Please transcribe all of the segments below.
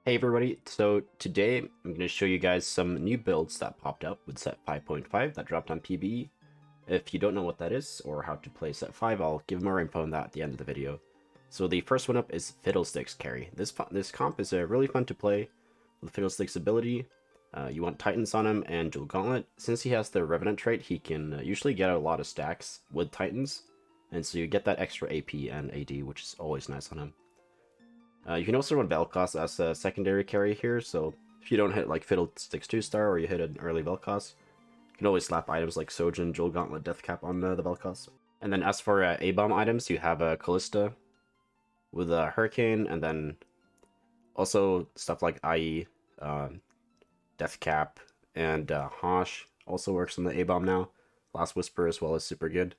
Hey everybody, so today I'm going to show you guys some new builds that popped up with set 5.5 that dropped on PBE. If you don't know what that is or how to play set 5, I'll give more info on that at the end of the video. So the first one up is Fiddlesticks carry. This comp is really fun to play with Fiddlesticks ability. You want Titans on him and Dual Gauntlet. Since he has the Revenant trait, he can usually get a lot of stacks with Titans, and so you get that extra AP and AD, which is always nice on him. You can also run Vel'Koz as a secondary carry here, so if you don't hit like Fiddlesticks 2-star or you hit an early Vel'Koz, you can always slap items like Sojin, Jewel Gauntlet, Deathcap on the Vel'Koz. And then as for ABOM items, you have a Callista with a Hurricane, and then also stuff like IE, Deathcap, and Hosh also works on the ABOM now. Last Whisper as well is super good.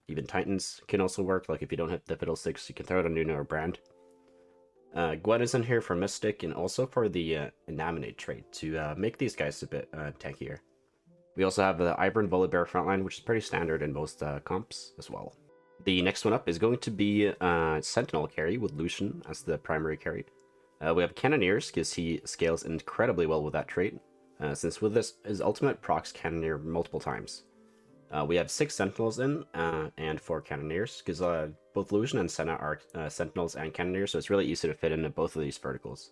Even Titans can also work, like if you don't hit the Fiddlesticks, you can throw it on Nuna or Brand. Gwen is in here for Mystic and also for the Inaminate trait to make these guys a bit tankier. We also have the Ivern Volibear frontline, which is pretty standard in most comps as well. The next one up is going to be Sentinel carry with Lucian as the primary carry. We have Cannoneers because he scales incredibly well with that trait, since with this his ultimate procs Cannoneer multiple times. We have 6 Sentinels in, and 4 Cannoneers, because both Lucian and Senna are Sentinels and Cannoneers, so it's really easy to fit into both of these verticals.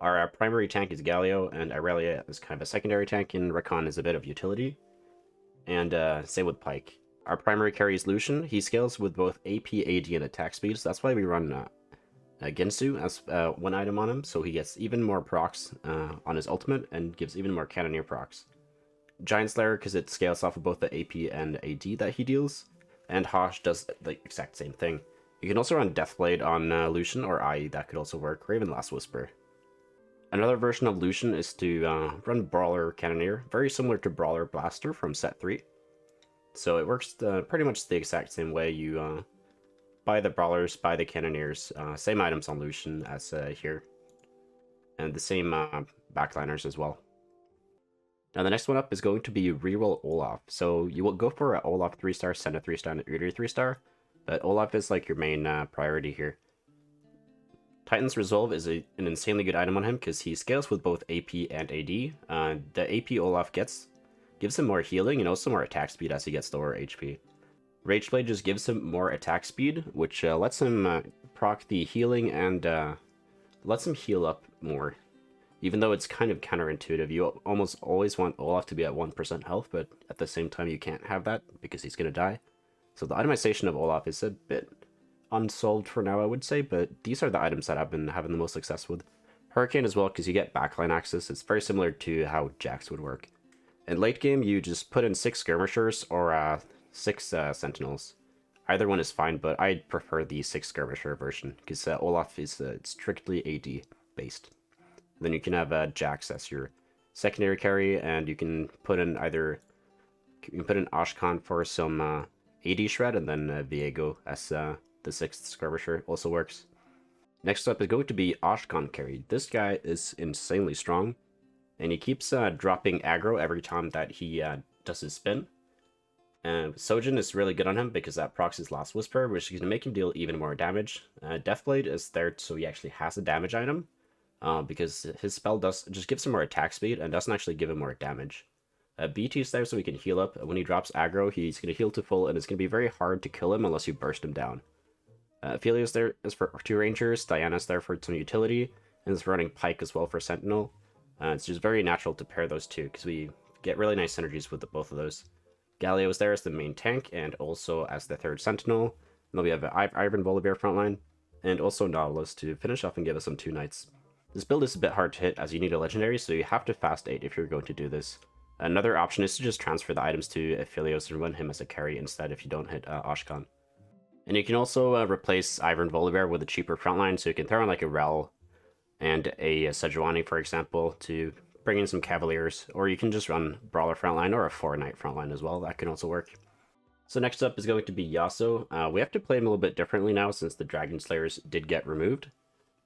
Our primary tank is Galio, and Irelia is kind of a secondary tank, and Rakan is a bit of utility. And same with Pyke. Our primary carry is Lucian. He scales with both AP, AD, and attack speed, so that's why we run Gensu as one item on him, so he gets even more procs on his ultimate, and gives even more Cannoneer procs. Giant Slayer because it scales off of both the AP and AD that he deals, and Hosh does the exact same thing. You can also run Deathblade on Lucian or IE, that could also work, or even Last Whisper. Another version of Lucian is to run Bralwer Cannoneer, very similar to Brawler Blaster from set 3. So it works pretty much the exact same way. You buy the Brawlers, buy the Cannoneers, same items on Lucian as here, and the same backliners as well. Now the next one up is going to be Reroll Olaf. So you will go for Olaf 3-star, Senna 3-star, and Udyr 3-star, but Olaf is like your main priority here. Titan's Resolve is an insanely good item on him because he scales with both AP and AD. The AP Olaf gives him more healing and also more attack speed as he gets lower HP. Rageblade just gives him more attack speed, which lets him proc the healing and lets him heal up more. Even though it's kind of counterintuitive, you almost always want Olaf to be at 1% health, but at the same time you can't have that because he's going to die. So the itemization of Olaf is a bit unsolved for now, I would say, but these are the items that I've been having the most success with. Hurricane as well, because you get backline access. It's very similar to how Jax would work. In late game, you just put in 6 Skirmishers or 6 Sentinels. Either one is fine, but I prefer the 6 Skirmisher version, because Olaf is strictly AD based. Then you can have Jax as your secondary carry, and you can put in Akshan for some AD shred, and then Viego as the 6th skirmisher also works. Next up is going to be Akshan carry. This guy is insanely strong, and he keeps dropping aggro every time that he does his spin. And Sojin is really good on him because that procs his Last Whisper, which is going to make him deal even more damage. Deathblade is there so he actually has a damage item. Because his spell just gives him more attack speed and doesn't actually give him more damage. BT is there so he can heal up. When he drops aggro, he's going to heal to full, and it's going to be very hard to kill him unless you burst him down. Aphelios there is for 2 rangers, Diana's there for some utility, and is running Pyke as well for Sentinel. It's just very natural to pair those two, because we get really nice synergies with both of those. Galio is there as the main tank, and also as the 3rd Sentinel. And then we have Ivern Volibear frontline, and also Nautilus to finish off and give us some 2 knights. This build is a bit hard to hit as you need a legendary, so you have to fast 8 if you're going to do this. Another option is to just transfer the items to Aphelios and run him as a carry instead if you don't hit Akshan. And you can also replace Ivern Volibear with a cheaper frontline, so you can throw in like a Rel and a Sejuani, for example, to bring in some Cavaliers, or you can just run Brawler frontline or a 4-knight frontline as well. That can also work. So next up is going to be Yasuo. We have to play him a little bit differently now since the Dragon Slayers did get removed.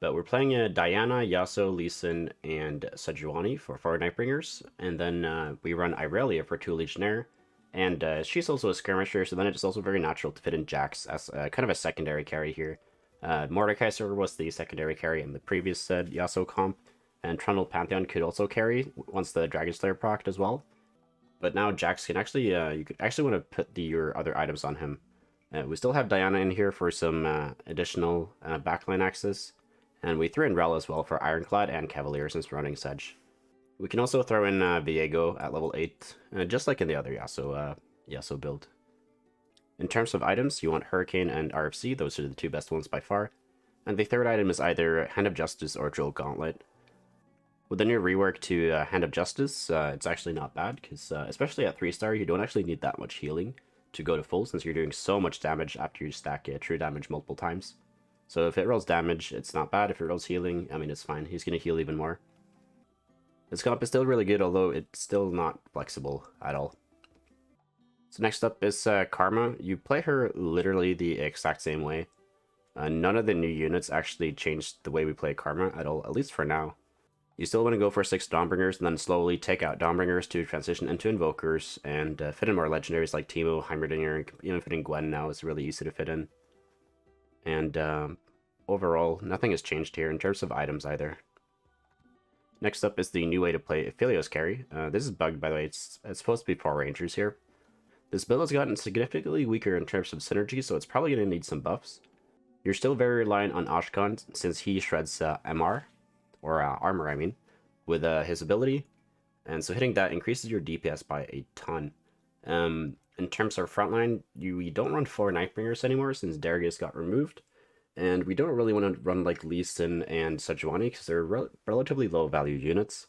But we're playing Diana, Yasuo, Lee Sin, and Sejuani for 4 Nightbringers, and then we run Irelia for 2 Legionnaire, and she's also a skirmisher, so then it's also very natural to fit in Jax as kind of a secondary carry here. Mordekaiser was the secondary carry in the previous Yasuo comp, and Trundle Pantheon could also carry once the Dragon Slayer procced as well. But now Jax can actually, you could actually want to put your other items on him. We still have Diana in here for some additional backline access, and we threw in Rel as well for Ironclad and Cavalier since we're running Sedge. We can also throw in Viego at level 8, just like in the other Yasuo build. In terms of items, you want Hurricane and RFC, those are the two best ones by far. And the third item is either Hand of Justice or Drill Gauntlet. With the new rework to Hand of Justice, it's actually not bad, because especially at 3-star, you don't actually need that much healing to go to full, since you're doing so much damage after you stack true damage multiple times. So if it rolls damage, it's not bad. If it rolls healing, I mean, it's fine. He's going to heal even more. This comp is still really good, although it's still not flexible at all. So next up is Karma. You play her literally the exact same way. None of the new units actually changed the way we play Karma at all, at least for now. You still want to go for 6 Dawnbringers and then slowly take out Dawnbringers to transition into Invokers and fit in more legendaries like Teemo, Heimerdinger, even fitting Gwen now is really easy to fit in. And overall, nothing has changed here in terms of items either. Next up is the new way to play Aphelios carry. This is bugged, by the way. It's supposed to be 4 Rangers here. This build has gotten significantly weaker in terms of synergy, so it's probably going to need some buffs. You're still very reliant on Akshan, since he shreds MR, or armor I mean, with his ability, and so hitting that increases your DPS by a ton. In terms of frontline, we don't run 4 Nightbringers anymore since Darius got removed, and we don't really want to run like Lee Sin and Sejuani because they're relatively low value units.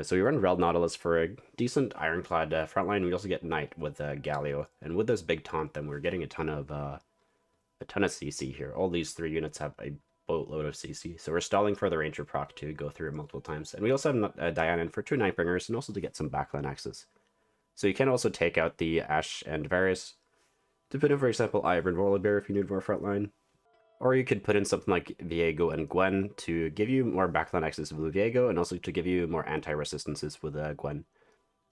So we run Rel Nautilus for a decent Ironclad frontline. We also get Knight with Galio, and with this big taunt, then we're getting a ton of CC here. All these 3 units have a boatload of CC, so we're stalling for the Ranger proc to go through it multiple times. And we also have Diana in for 2 Nightbringers, and also to get some backline access. So you can also take out the Ashe and Varus to put in, for example, Ivern Volibear if you need more frontline. Or you could put in something like Viego and Gwen to give you more backline access with Viego, and also to give you more anti-resistances with Gwen.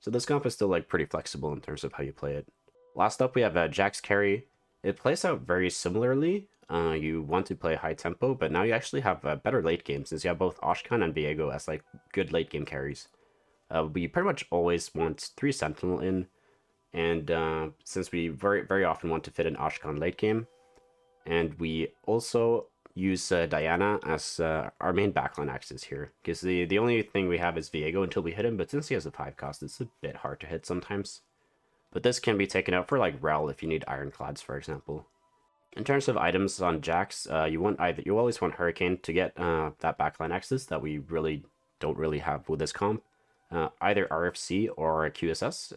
So this comp is still like pretty flexible in terms of how you play it. Last up we have Jax carry. It plays out very similarly. You want to play high tempo, but now you actually have a better late game since you have both Akshan and Viego as like good late game carries. We pretty much always want 3 Sentinel in, and since we very often want to fit in Akshan late game, and we also use Diana as our main backline axis here, because the only thing we have is Viego until we hit him, but since he has a 5 cost, it's a bit hard to hit sometimes. But this can be taken out for like Rel if you need Ironclads, for example. In terms of items on Jax, you always want Hurricane to get that backline access that we don't really have with this comp. Either RFC or QSS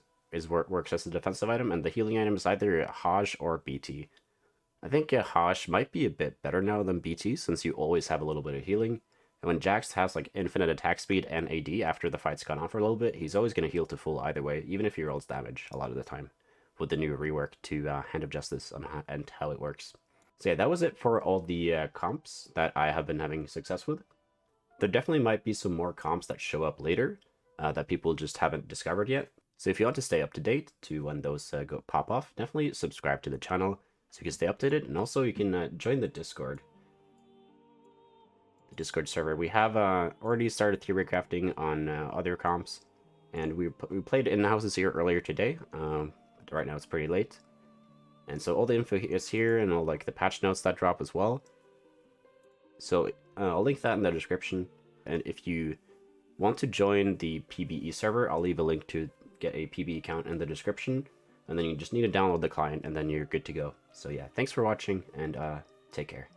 works as a defensive item, and the healing item is either Haj or BT. I think Haj might be a bit better now than BT, since you always have a little bit of healing. And when Jax has like infinite attack speed and AD after the fight's gone on for a little bit, he's always going to heal to full either way, even if he rolls damage a lot of the time, with the new rework to Hand of Justice and how it works. So yeah, that was it for all the comps that I have been having success with. There definitely might be some more comps that show up later that people just haven't discovered yet. So if you want to stay up to date to when those pop off, definitely subscribe to the channel so you can stay updated, and also you can join the Discord. The Discord server. We have already started theory crafting on other comps, and we played in the houses here earlier today. But right now it's pretty late, and so all the info is here, and all like the patch notes that drop as well. So I'll link that in the description, and if you want to join the PBE server, I'll leave a link to get a PBE account in the description. And then you just need to download the client, and then you're good to go. So yeah, thanks for watching, and take care.